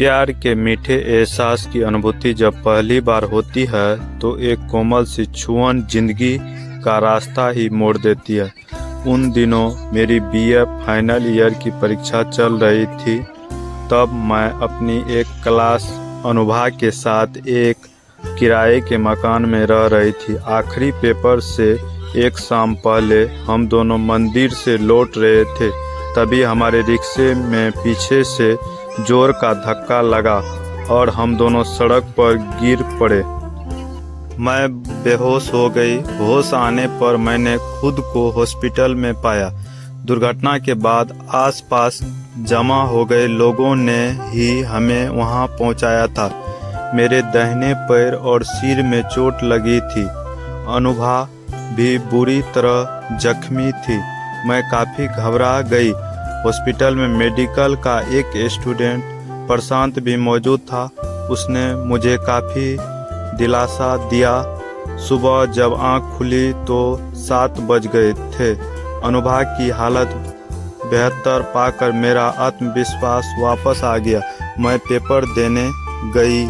प्यार के मीठे एहसास की अनुभूति जब पहली बार होती है तो एक कोमल सी छुअन जिंदगी का रास्ता ही मोड़ देती है। उन दिनों मेरी बीए फाइनल ईयर की परीक्षा चल रही थी। तब मैं अपनी एक क्लास अनुभा के साथ एक किराए के मकान में रह रही थी। आखिरी पेपर से एक शाम पहले हम दोनों मंदिर से लौट रहे थे, तभी हमारे रिक्शे में पीछे से जोर का धक्का लगा और हम दोनों सड़क पर गिर पड़े। मैं बेहोश हो गई। होश आने पर मैंने खुद को हॉस्पिटल में पाया। दुर्घटना के बाद आसपास जमा हो गए लोगों ने ही हमें वहां पहुंचाया था। मेरे दाहिने पैर और सिर में चोट लगी थी। अनुभा भी बुरी तरह जख्मी थी। मैं काफ़ी घबरा गई। हॉस्पिटल में मेडिकल का एक स्टूडेंट प्रशांत भी मौजूद था। उसने मुझे काफ़ी दिलासा दिया। सुबह जब आंख खुली तो 7 बज गए थे। अनुभा की हालत बेहतर पाकर मेरा आत्मविश्वास वापस आ गया। मैं पेपर देने गई।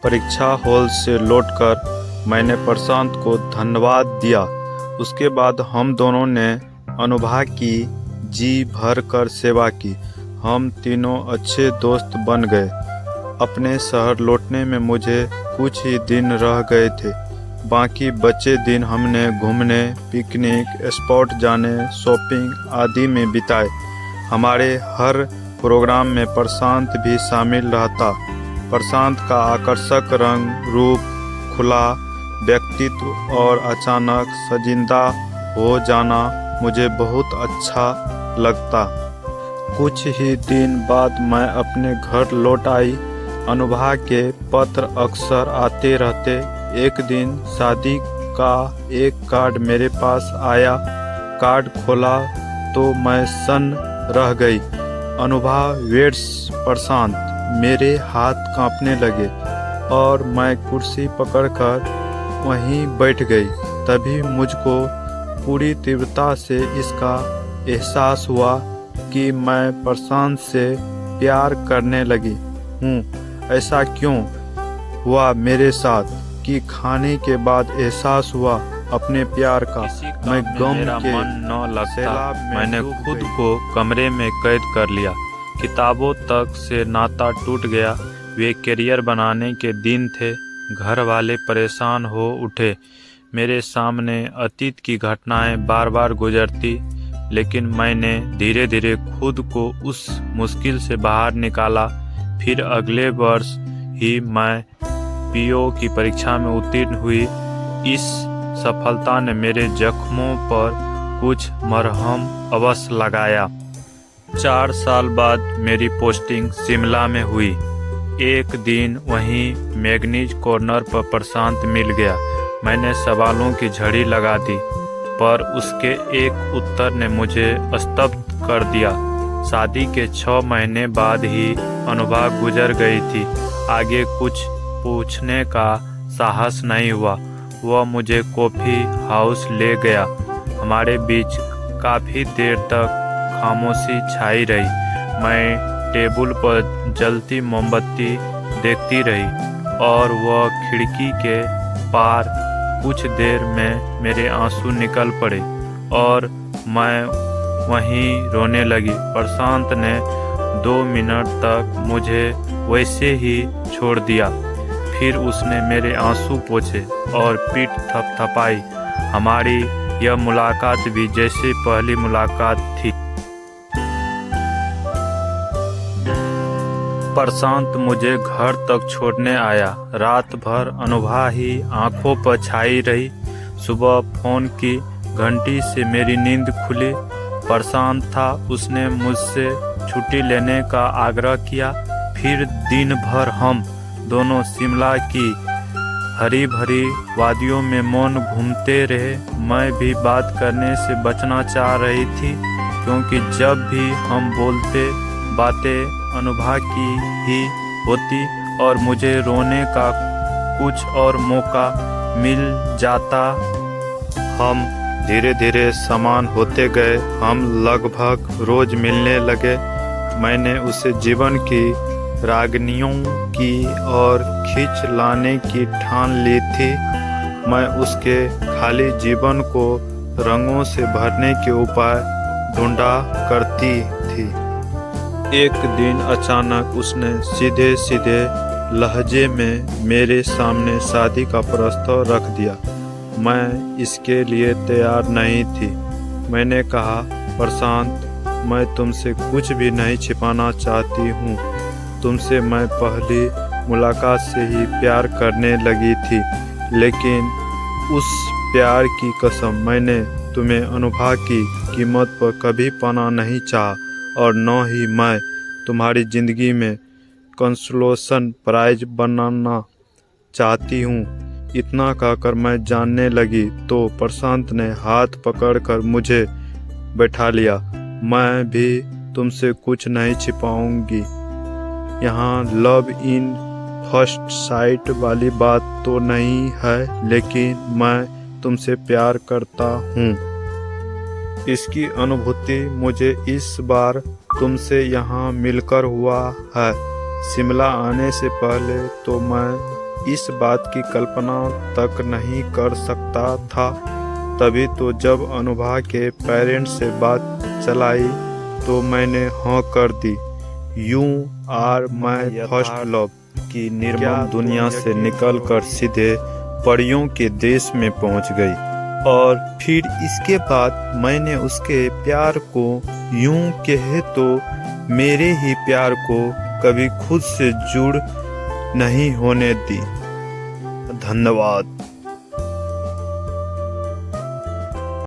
परीक्षा हॉल से लौटकर मैंने प्रशांत को धन्यवाद दिया। उसके बाद हम दोनों ने अनुभा की जी भर कर सेवा की। हम तीनों अच्छे दोस्त बन गए। अपने शहर लौटने में मुझे कुछ ही दिन रह गए थे। बाकी बचे दिन हमने घूमने, पिकनिक स्पॉट जाने, शॉपिंग आदि में बिताए। हमारे हर प्रोग्राम में प्रशांत भी शामिल रहता। प्रशांत का आकर्षक रंग रूप, खुला व्यक्तित्व और अचानक संजीदा हो जाना मुझे बहुत अच्छा लगता। कुछ ही दिन बाद मैं अपने घर लौट आई। अनुभा के पत्र अक्सर आते रहते। एक दिन शादी का एक कार्ड मेरे पास आया। कार्ड खोला तो मैं सन्न रह गई। अनुभा वेड्स प्रशांत। मेरे हाथ कांपने लगे और मैं कुर्सी पकड़कर वहीं बैठ गई। तभी मुझको पूरी तीव्रता से इसका एहसास हुआ कि मैं प्रशांत से प्यार करने लगी हूँ। ऐसा क्यों हुआ मेरे साथ कि खाने के बाद एहसास हुआ अपने प्यार का। मैं गम के मन न लगता। मैंने खुद को कमरे में कैद कर लिया। किताबों तक से नाता टूट गया। वे करियर बनाने के दिन थे। घर वाले परेशान हो उठे। मेरे सामने अतीत की घटनाएं बार बार गुजरती, लेकिन मैंने धीरे धीरे खुद को उस मुश्किल से बाहर निकाला। फिर अगले वर्ष ही मैं पीओ की परीक्षा में उत्तीर्ण हुई। इस सफलता ने मेरे जख्मों पर कुछ मरहम अवश्य लगाया। 4 साल बाद मेरी पोस्टिंग शिमला में हुई। एक दिन वहीं मैगनीज कॉर्नर पर प्रशांत मिल गया। मैंने सवालों की झड़ी लगा दी, पर उसके एक उत्तर ने मुझे स्तब्ध कर दिया। शादी के 6 महीने बाद ही अनुभा गुजर गई थी। आगे कुछ पूछने का साहस नहीं हुआ। वह मुझे कॉफ़ी हाउस ले गया। हमारे बीच काफ़ी देर तक खामोशी छाई रही। मैं टेबल पर जलती मोमबत्ती देखती रही और वह खिड़की के पार। कुछ देर में मेरे आंसू निकल पड़े और मैं वहीं रोने लगी। प्रशांत ने 2 मिनट तक मुझे वैसे ही छोड़ दिया। फिर उसने मेरे आंसू पोंछे और पीठ थपथपाई। हमारी यह मुलाकात भी जैसे पहली मुलाकात थी। प्रशांत मुझे घर तक छोड़ने आया। रात भर अनुभा ही आंखों पर छाई रही। सुबह फोन की घंटी से मेरी नींद खुली। प्रशांत था। उसने मुझसे छुट्टी लेने का आग्रह किया। फिर दिन भर हम दोनों शिमला की हरी भरी वादियों में मौन घूमते रहे। मैं भी बात करने से बचना चाह रही थी, क्योंकि जब भी हम बोलते बातें अनुभा की ही होती और मुझे रोने का कुछ और मौका मिल जाता। हम धीरे धीरे समान होते गए। हम लगभग रोज मिलने लगे। मैंने उसे जीवन की रागनियों की और खींच लाने की ठान ली थी। मैं उसके खाली जीवन को रंगों से भरने के उपाय ढूंढा करती थी। एक दिन अचानक उसने सीधे सीधे लहजे में मेरे सामने शादी का प्रस्ताव रख दिया। मैं इसके लिए तैयार नहीं थी। मैंने कहा, प्रशांत, मैं तुमसे कुछ भी नहीं छिपाना चाहती हूँ। तुमसे मैं पहली मुलाकात से ही प्यार करने लगी थी, लेकिन उस प्यार की कसम मैंने तुम्हें अनुभव की कीमत पर कभी पाना नहीं चाहा और न ही मैं तुम्हारी ज़िंदगी में कंसोलेशन प्राइज बनाना चाहती हूँ। इतना कहकर मैं जानने लगी तो प्रशांत ने हाथ पकड़कर मुझे बैठा लिया। मैं भी तुमसे कुछ नहीं छिपाऊंगी। यहाँ लव इन फर्स्ट साइट वाली बात तो नहीं है, लेकिन मैं तुमसे प्यार करता हूँ। इसकी अनुभूति मुझे इस बार तुमसे यहाँ मिलकर हुआ है। शिमला आने से पहले तो मैं इस बात की कल्पना तक नहीं कर सकता था। तभी तो जब अनुभा के पेरेंट्स से बात चलाई तो मैंने हाँ कर दी। You are my first love की निर्मम दुनिया से निकलकर सीधे परियों के देश में पहुंच गई। और फिर इसके बाद मैंने उसके प्यार को, यूं कहे तो मेरे ही प्यार को, कभी खुद से जुड़ नहीं होने दी। धन्यवाद।